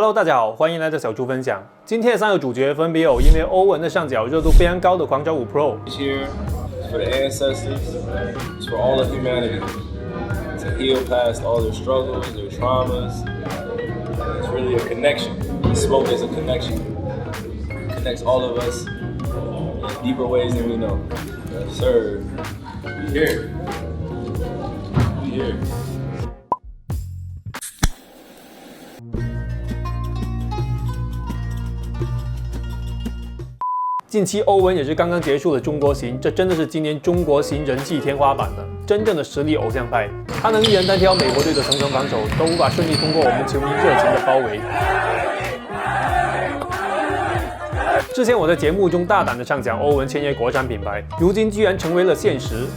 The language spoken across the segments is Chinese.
Hello， 大家好，欢迎来到小猪分享。今天的3个主角分别有因为欧文的上脚热度非常高的狂潮5 Pro。 Here for the ancestors, it's for all of humanity to heal past all their struggles, their traumas. It's really a connection. Smoke is a connection. It connects all of us in deeper ways than we know. Yes, sir. We here. We here. 近期欧文也是刚刚结束的中国行，这真的是今年中国行人气天花板了，真正的实力偶像派。他能一人单挑美国队的层层防守，都无法顺利通过我们球迷热情的包围。之前我在节目中大胆的畅讲欧文签约国产品牌，如今居然成为了现实。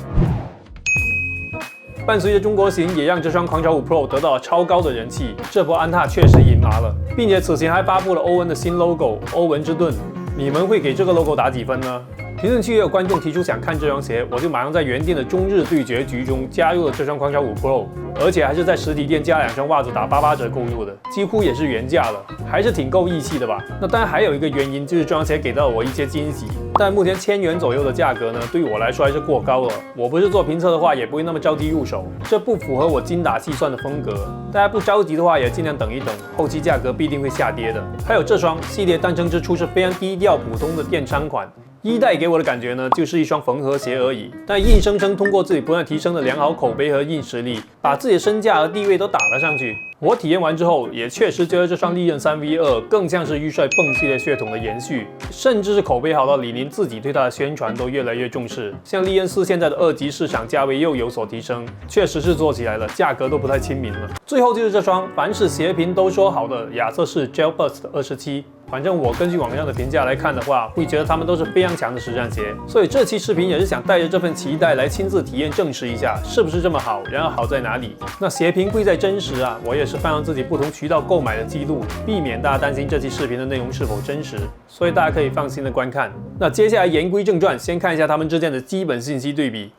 伴随着中国行，也让这双狂潮5 Pro 得到了超高的人气。这波安踏确实赢麻了，并且此前还发布了欧文的新 logo 欧文之盾。你们会给这个 logo 打几分呢？评论区也有观众提出想看这双鞋，我就马上在原店的中日对决局中加入了这双狂潮5 Pro， 而且还是在实体店加2双袜子打88折购入的，几乎也是原价了，还是挺够义气的吧？那当然还有一个原因就是这双鞋给到了我一些惊喜，但目前1000元左右的价格呢，对于我来说还是过高了。我不是做评测的话，也不会那么着急入手，这不符合我精打细算的风格。大家不着急的话，也尽量等一等，后期价格必定会下跌的。还有这双系列诞生之初是非常低调普通的电商款。一代给我的感觉呢，就是一双缝合鞋而已，但硬生生通过自己不断提升的良好口碑和硬实力，把自己的身价和地位都打了上去。我体验完之后，也确实觉得这双利刃 3V2 更像是预帅蹦系列血统的延续，甚至是口碑好到李宁自己对它的宣传都越来越重视。像利刃4现在的2级市场价位又有所提升，确实是做起来了，价格都不太亲民了。最后就是这双凡是鞋评都说好的亚瑟士 Gel Burst 27。反正我根据网上的评价来看的话，会觉得他们都是非常强的实战鞋，所以这期视频也是想带着这份期待来亲自体验证实一下是不是这么好，然后好在哪里。那鞋评贵在真实啊，我也是放上自己不同渠道购买的记录，避免大家担心这期视频的内容是否真实，所以大家可以放心的观看。那接下来言归正传，先看一下他们之间的基本信息对比。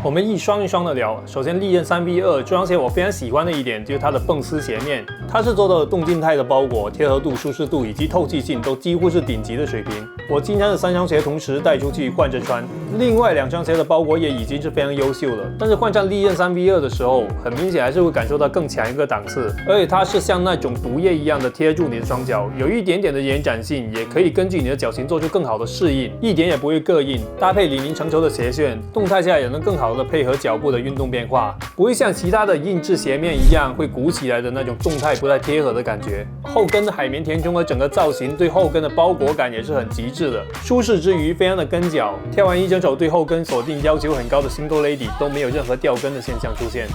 我们一双一双的聊。首先，利刃 3V2 这双鞋我非常喜欢的一点就是它的蹦丝鞋面，它是做到了动静态的包裹，贴合度、舒适度以及透气性都几乎是顶级的水平。我经常是3双鞋同时带出去换着穿，另外2双鞋的包裹也已经是非常优秀了。但是换上利刃 3V2 的时候，很明显还是会感受到更强一个档次，而且它是像那种毒液一样的贴住你的双脚，有一点点的延展性，也可以根据你的脚型做出更好的适应，一点也不会膈应。搭配李宁成熟的鞋楦，动态下也能更好的配合脚步的运动变化，不会像其他的硬质鞋面一样会鼓起来的那种动态不太贴合的感觉。后跟的海绵填充和整个造型对后跟的包裹感也是很极致的，舒适之余非常的跟脚，跳完一整手对后跟锁定要求很高的 Single Lady 都没有任何掉跟的现象出现。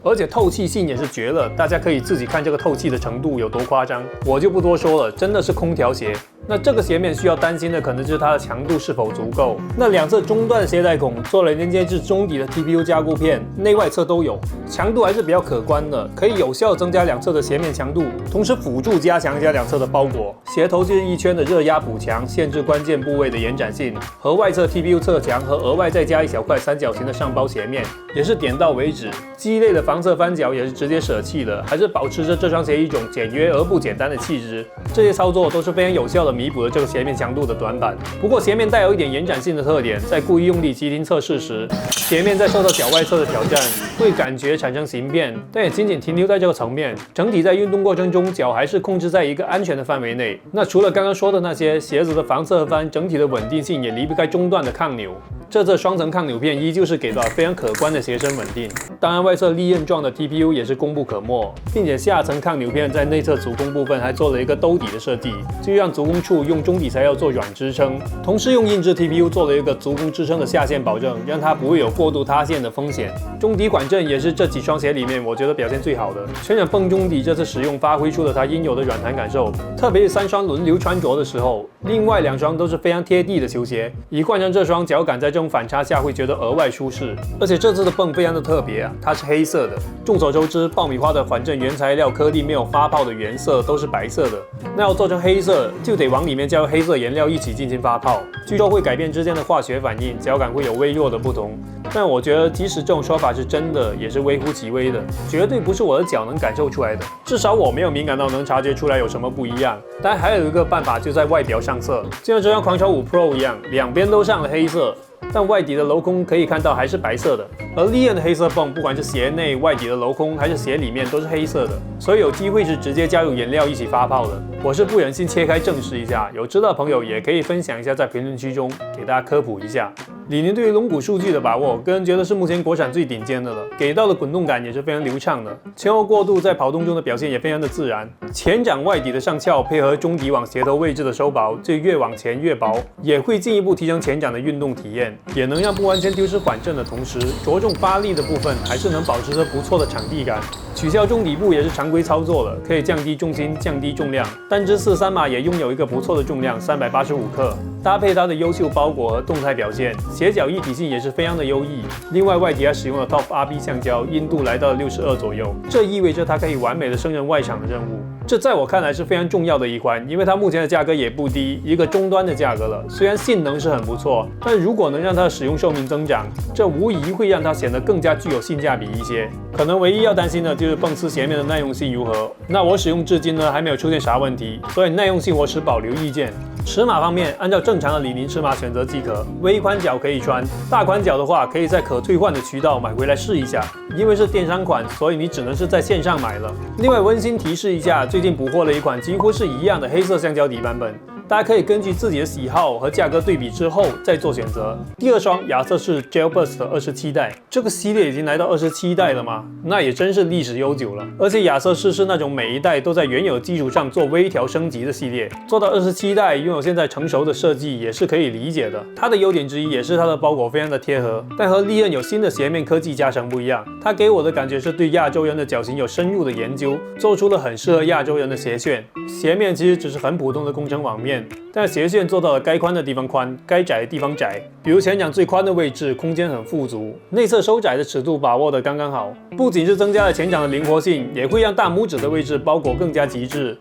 而且透气性也是绝了，大家可以自己看这个透气的程度有多夸张，我就不多说了，真的是空调鞋。那这个鞋面需要担心的可能就是它的强度是否足够。那两侧中段鞋带孔做了连接至中底的 TPU 加固片，内外侧都有，强度还是比较可观的，可以有效增加两侧的鞋面强度，同时辅助加强一下两侧的包裹。鞋头就是一圈的热压补强，限制关键部位的延展性，和外侧 TPU 侧墙和额外再加一小块三角形的上包鞋面，也是点到为止。鸡肋的防侧翻脚也是直接舍弃了，还是保持着这双鞋一种简约而不简单的气质。这些操作都是非常有效的了弥补了这个鞋面强度的短板。不过鞋面带有一点延展性的特点，在故意用力急停测试时，鞋面在受到脚外侧的挑战，会感觉产生形变，但也仅仅停留在这个层面。整体在运动过程中，脚还是控制在一个安全的范围内。那除了刚刚说的那些，鞋子的防侧翻整体的稳定性也离不开中段的抗扭。这侧双层抗扭片依旧是给到非常可观的鞋身稳定。当然，外侧利刃状的 TPU 也是功不可没，并且下层抗扭片在内侧足弓部分还做了一个兜底的设计，至于让足弓处用中底材料做软支撑，同时用硬质 TPU 做了一个足弓支撑的下限保证，让它不会有过度塌陷的风险。中底管震也是这几双鞋里面我觉得表现最好的，全掌泵中底这次使用发挥出了它应有的软弹感受，特别是3双轮流穿着的时候，另外2双都是非常贴地的球鞋，一换上这双，脚感在这种反差下会觉得额外舒适。而且这次的泵非常的特别啊，它是黑色的。众所周知，爆米花的缓震原材料颗粒没有发泡的原色都是白色的，那要做成黑色，就得往里面加入黑色颜料一起进行发泡，据说会改变之间的化学反应，脚感会有微弱的不同。但我觉得，即使这种说法是真的，也是微乎其微的，绝对不是我的脚能感受出来的。至少我没有敏感到能察觉出来有什么不一样。当然，还有一个办法就在外表上色，就像这双狂潮5 Pro 一样，两边都上了黑色。但外底的镂空可以看到还是白色的，而利刃的黑色泵，不管是鞋内、外底的镂空还是鞋里面都是黑色的，所以有机会是直接加入颜料一起发泡的。我是不忍心切开证实一下，有知道的朋友也可以分享一下在评论区中，给大家科普一下。李宁对于龙骨数据的把握，个人觉得是目前国产最顶尖的了，给到的滚动感也是非常流畅的，前后过渡在跑动中的表现也非常的自然。前掌外底的上翘配合中底往鞋头位置的收薄，就越往前越薄，也会进一步提升前掌的运动体验，也能让不完全丢失缓震的同时，着重发力的部分还是能保持着不错的场地感。取消中底部也是常规操作了，可以降低重心、降低重量。单只43码也拥有一个不错的重量，385克，搭配它的优秀包裹和动态表现，鞋脚一体性也是非常的优异。另外，外底还使用了 Top RB 橡胶，硬度来到了62左右，这意味着它可以完美的胜任外场的任务。这在我看来是非常重要的一环，因为它目前的价格也不低，一个中端的价格了。虽然性能是很不错，但如果能让它的使用寿命增长，这无疑会让它显得更加具有性价比一些。可能唯一要担心的就是泵丝鞋面的耐用性如何。那我使用至今呢，还没有出现啥问题，所以耐用性我持保留意见。尺码方面，按照正常的李宁尺码选择即可，微宽脚可以穿，大宽脚的话可以在可退换的渠道买回来试一下。因为是电商款，所以你只能是在线上买了。另外温馨提示一下，最近补货了一款几乎是一样的黑色橡胶底版本。大家可以根据自己的喜好和价格对比之后再做选择。第2双亚瑟士 Gel Burst 27代，这个系列已经来到27代了吗？那也真是历史悠久了。而且亚瑟士是那种每一代都在原有基础上做微调升级的系列，做到27代拥有现在成熟的设计也是可以理解的。它的优点之一也是它的包裹非常的贴合，但和利刃有新的鞋面科技加成不一样，它给我的感觉是对亚洲人的脚型有深入的研究，做出了很适合亚洲人的鞋楦。鞋面其实只是很普通的工程网面，但鞋楦做到了该宽的地方宽，该窄的地方窄。比如前掌最宽的位置，空间很富足，内侧收窄的尺度把握得刚刚好。不仅是增加了前掌的灵活性，也会让大拇指的位置包裹更加极致。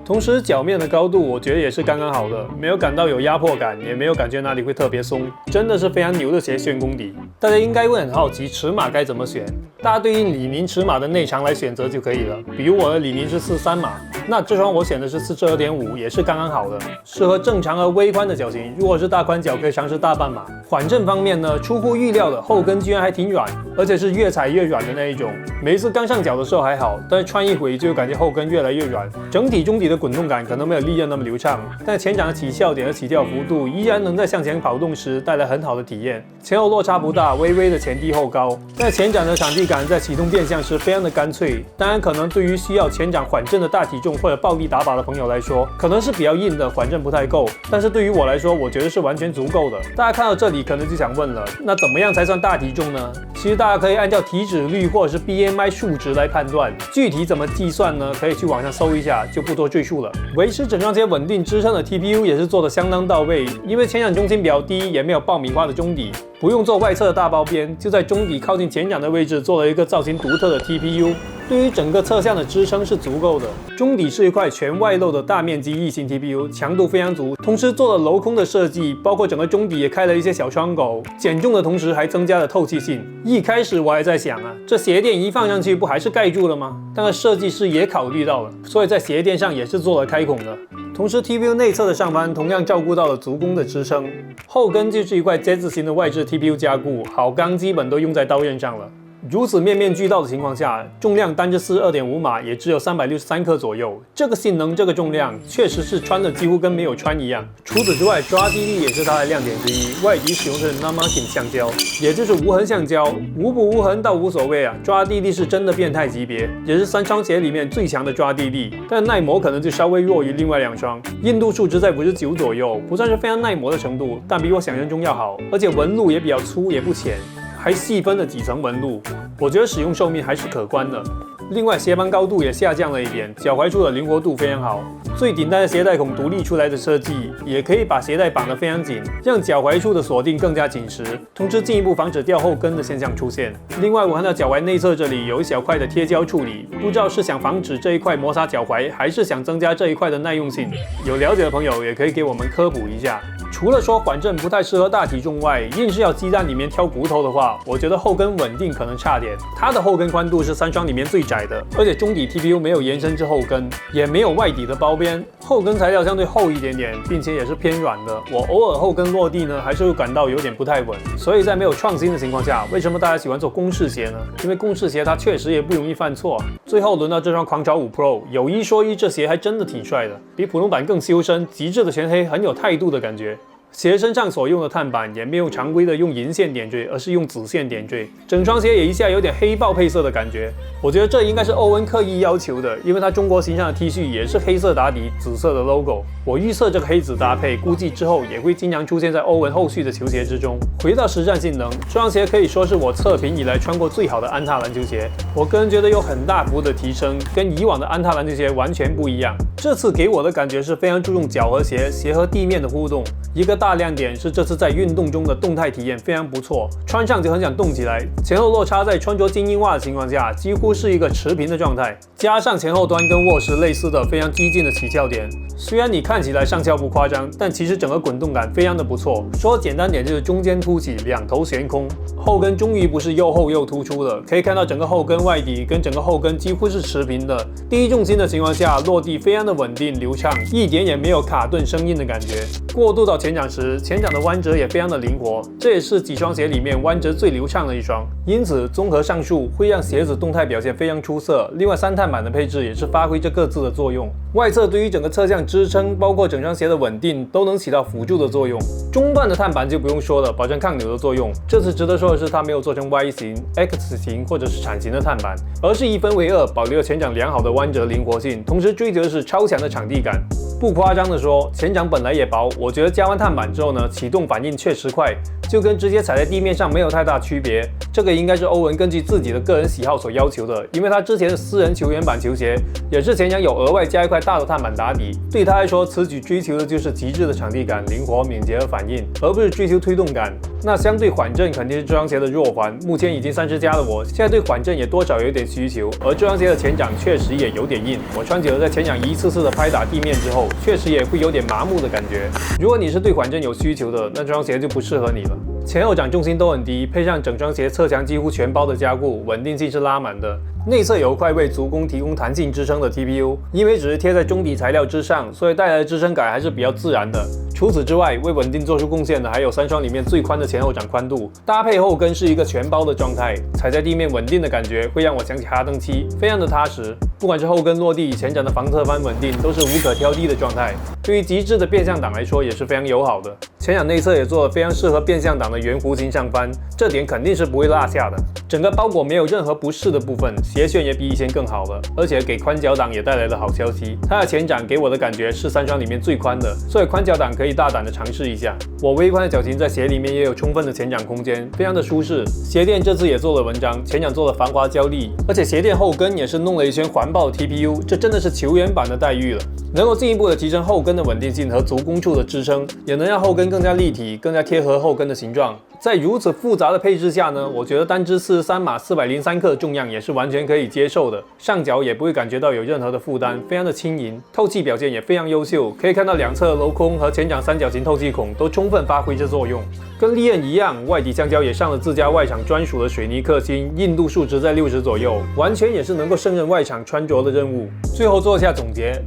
同时，脚面的高度我觉得也是刚刚好的，没有感到有压迫感，也没有感觉哪里会特别松，真的是非常牛的鞋楦功底。大家应该会很好奇尺码该怎么选，大家对应李宁尺码的内长来选择就可以了。比如我的李宁是43码，那这双我选的是42.5，也是刚刚好的，适合正常和微宽的脚型。如果是大宽脚，可以尝试大半码。缓震方面呢，出乎预料的后跟居然还挺软，而且是越踩越软的那一种。每一次刚上脚的时候还好，但是穿一回就感觉后跟越来越软，整体中底的滚动感可能没有利刃那么流畅，但前掌的起笑点和起跳幅度依然能在向前跑动时带来很好的体验。前后落差不大，微微的前低后高，但前掌的场地感在启动变向时非常的干脆。当然，可能对于需要前掌缓震的大体重或者暴力打靶的朋友来说，可能是比较硬的，缓震不太够。但是对于我来说，我觉得是完全足够的。大家看到这里可能就想问了，那怎么样才算大体重呢？其实大家可以按照体脂率或者是 BMI 数值来判断，具体怎么计算呢？可以去网上搜一下，就不多赘述了。维持整双鞋稳定支撑的 TPU 也是做得相当到位，因为前掌中心比较低，也没有爆米花的中底，不用做外侧的大包边，就在中底靠近前掌的位置做了一个造型独特的 TPU。对于整个侧向的支撑是足够的。中底是一块全外露的大面积异形 TPU， 强度非常足，同时做了镂空的设计，包括整个中底也开了一些小窗口，减重的同时还增加了透气性。一开始我还在想啊，这鞋垫一放上去不还是盖住了吗？但是设计师也考虑到了，所以在鞋垫上也是做了开孔的。同时 TPU 内侧的上方同样照顾到了足弓的支撑。后跟就是一块 Z 字形的外置 TPU 加固，好钢基本都用在刀刃上了。如此面面俱到的情况下，重量单只是 2.5 码，也只有363克左右。这个性能，这个重量，确实是穿的几乎跟没有穿一样。除此之外，抓地力也是它的亮点之一。外底使用的是 Non-Marking 橡胶，也就是无痕橡胶，无补无痕倒无所谓啊，抓地力是真的变态级别，也是3双鞋里面最强的抓地力。但耐磨可能就稍微弱于另外2双，硬度数值在59左右，不算是非常耐磨的程度，但比我想象中要好，而且纹路也比较粗，也不浅。还细分了几层纹路，我觉得使用寿命还是可观的。另外，鞋帮高度也下降了一点，脚踝处的灵活度非常好。最顶端的鞋带孔独立出来的设计，也可以把鞋带绑得非常紧，让脚踝处的锁定更加紧实，同时进一步防止掉后跟的现象出现。另外，我看到脚踝内侧这里有一小块的贴胶处理，不知道是想防止这一块摩擦脚踝，还是想增加这一块的耐用性。有了解的朋友也可以给我们科普一下。除了说缓震不太适合大体重外，硬是要鸡蛋里面挑骨头的话，我觉得后跟稳定可能差点。它的后跟宽度是3双里面最窄的，而且中底 TPU 没有延伸至后跟，也没有外底的包边，后跟材料相对厚一点点，并且也是偏软的。我偶尔后跟落地呢，还是会感到有点不太稳。所以在没有创新的情况下，为什么大家喜欢做公式鞋呢？因为公式鞋它确实也不容易犯错。最后轮到这双狂潮5 Pro， 有一说一，这鞋还真的挺帅的，比普通版更修身，极致的全黑，很有态度的感觉。鞋身上所用的碳板也没有常规的用银线点缀，而是用紫线点缀，整双鞋也一下有点黑豹配色的感觉。我觉得这应该是欧文刻意要求的，因为他中国形象的 T 恤也是黑色打底，紫色的 logo。我预测这个黑紫搭配，估计之后也会经常出现在欧文后续的球鞋之中。回到实战性能，这双鞋可以说是我测评以来穿过最好的安踏篮球鞋。我个人觉得有很大幅的提升，跟以往的安踏篮球鞋完全不一样。这次给我的感觉是非常注重脚和鞋和地面的互动。一个大亮点是这次在运动中的动态体验非常不错，穿上就很想动起来。前后落差在穿着精英袜的情况下，几乎是一个持平的状态，加上前后端跟卧室类似的非常激进的起翘点。虽然你看起来上翘不夸张，但其实整个滚动感非常的不错。说简单点就是中间凸起，两头悬空。后跟终于不是又厚又突出了，可以看到整个后跟外底跟整个后跟几乎是持平的。低重心的情况下，落地非常的稳定流畅，一点也没有卡顿生硬的感觉。过渡到前掌时，前掌的弯折也非常的灵活，这也是几双鞋里面弯折最流畅的一双。因此，综合上述会让鞋子动态表现非常出色。另外，3碳板的配置也是发挥着各自的作用。外侧对于整个侧向支撑，包括整双鞋的稳定，都能起到辅助的作用。中段的碳板就不用说了，保证抗扭的作用。这次值得说的是，它没有做成 Y 型、X 型或者是铲型的碳板，而是1分为2，保留了前掌良好的弯折灵活性，同时追求的是超强的场地感。不夸张的说，前掌本来也薄，我觉得加完碳板之后呢，启动反应确实快，就跟直接踩在地面上没有太大区别。这个应该是欧文根据自己的个人喜好所要求的，因为他之前的私人球员版球鞋也是前掌有额外加一块大的碳板打底。对他来说，此举追求的就是极致的场地感、灵活、敏捷和反应，而不是追求推动感。那相对缓震肯定是这双鞋的弱环，目前已经30加的我，现在对缓震也多少有点需求。而这双鞋的前掌确实也有点硬，我穿久了在前掌一次次的拍打地面之后，确实也会有点麻木的感觉。如果你是对缓震有需求的，那这双鞋就不适合你了。前后掌重心都很低，配上整双鞋侧墙几乎全包的加固，稳定性是拉满的。内侧有一块为足弓提供弹性支撑的 TPU， 因为只是贴在中底材料之上，所以带来的支撑感还是比较自然的。除此之外，为稳定做出贡献的还有3双里面最宽的前后掌宽度，搭配后跟是一个全包的状态，踩在地面稳定的感觉会让我想起哈登7，非常的踏实。不管是后跟落地、前掌的防侧翻稳定，都是无可挑剔的状态。对于极致的变向档来说，也是非常友好的。前掌内侧也做了非常适合变向档的圆弧形上翻，这点肯定是不会落下的。整个包裹没有任何不适的部分，鞋楦也比以前更好了，而且给宽脚档也带来了好消息。它的前掌给我的感觉是3双里面最宽的，所以宽脚档可以大胆的尝试一下。我微宽的脚型在鞋里面也有充分的前掌空间，非常的舒适。鞋垫这次也做了文章，前掌做了防滑胶粒，而且鞋垫后跟也是弄了一圈环抱 TPU， 这真的是球员版的待遇了。能够进一步的提升后跟的稳定性和足弓处的支撑，也能让后跟更加立体，更加贴合后跟的形状。在如此复杂的配置下呢，我觉得单支43码403克重量也是完全可以接受的，上脚也不会感觉到有任何的负担，非常的轻盈，透气表现也非常优秀，可以看到两侧镂空和前掌三角形透气孔都充分发挥着作用。跟利刃一样，外底橡胶也上了自家外厂专属的水泥克芯，硬度数值在60左右，完全也是能够胜任外厂穿着的任务。最后做一下总结。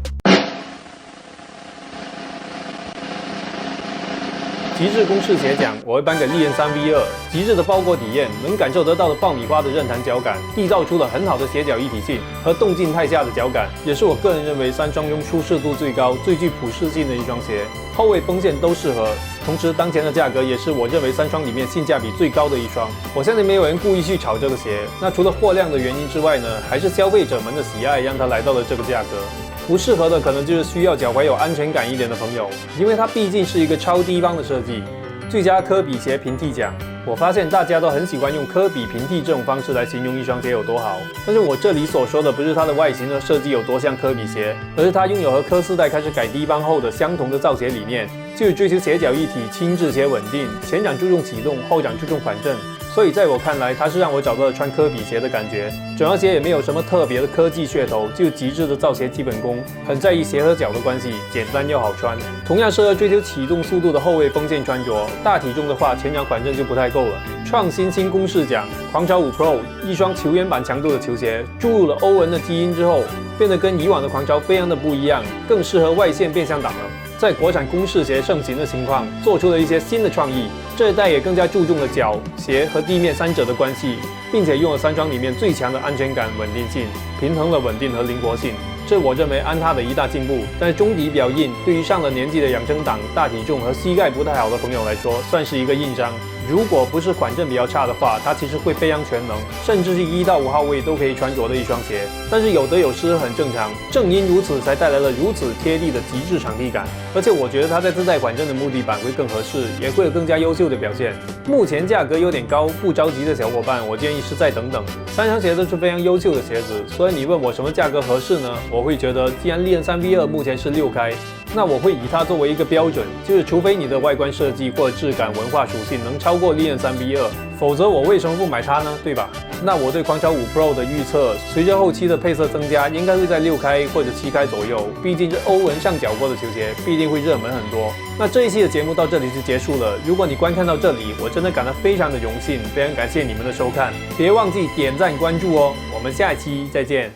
极致公式鞋奖，我会颁给利刃3V2。极致的包裹体验，能感受得到的爆米花的刃弹脚感，缔造出了很好的鞋脚一体性和动静态下的脚感，也是我个人认为3双中舒适度最高、最具普适性的一双鞋。后卫、锋线都适合，同时当前的价格也是我认为3双里面性价比最高的一双。我相信没有人故意去炒这个鞋，那除了货量的原因之外呢，还是消费者们的喜爱让它来到了这个价格。不适合的可能就是需要脚踝有安全感一点的朋友，因为它毕竟是一个超低帮的设计。最佳科比鞋平替奖，我发现大家都很喜欢用科比平替这种方式来形容一双鞋有多好，但是我这里所说的不是它的外形和设计有多像科比鞋，而是它拥有和科4代开始改低帮后的相同的造鞋理念，就是追求鞋脚一体、轻质且稳定，前掌注重启动，后掌注重反震。所以在我看来，它是让我找到了穿科比鞋的感觉。整双鞋也没有什么特别的科技噱头，就极致的造鞋基本功，很在意鞋和脚的关系，简单又好穿。同样适合追求启动速度的后卫锋线穿着，大体重的话，前掌反正就不太够了。创新新公式奖，狂潮5 Pro 一双球员版强度的球鞋，注入了欧文的基因之后，变得跟以往的狂潮非常的不一样，更适合外线变向档了。在国产公式鞋盛行的情况，做出了一些新的创意。这一代也更加注重了脚、鞋和地面三者的关系，并且用了3双里面最强的安全感、稳定性，平衡了稳定和灵活性。这我认为安踏的一大进步。但是中底比较硬，对于上了年纪的养生党、大体重和膝盖不太好的朋友来说，算是一个硬伤。如果不是缓震比较差的话，它其实会非常全能，甚至是1到5号位都可以穿着的一双鞋。但是有得有失很正常，正因如此才带来了如此贴地的极致场地感。而且我觉得它在自带缓震的木地板会更合适，也会有更加优秀的表现。目前价格有点高，不着急的小伙伴，我建议是再等等。3双鞋都是非常优秀的鞋子，所以你问我什么价格合适呢？我会觉得，既然利刃3V2目前是6开。那我会以它作为一个标准，就是除非你的外观设计或者质感、文化属性能超过利刃3V2，否则我为什么不买它呢？对吧？那我对狂潮5 Pro 的预测，随着后期的配色增加，应该会在6开或者7开左右。毕竟是欧文上脚过的球鞋，必定会热门很多。那这一期的节目到这里就结束了。如果你观看到这里，我真的感到非常的荣幸，非常感谢你们的收看，别忘记点赞关注哦。我们下一期再见。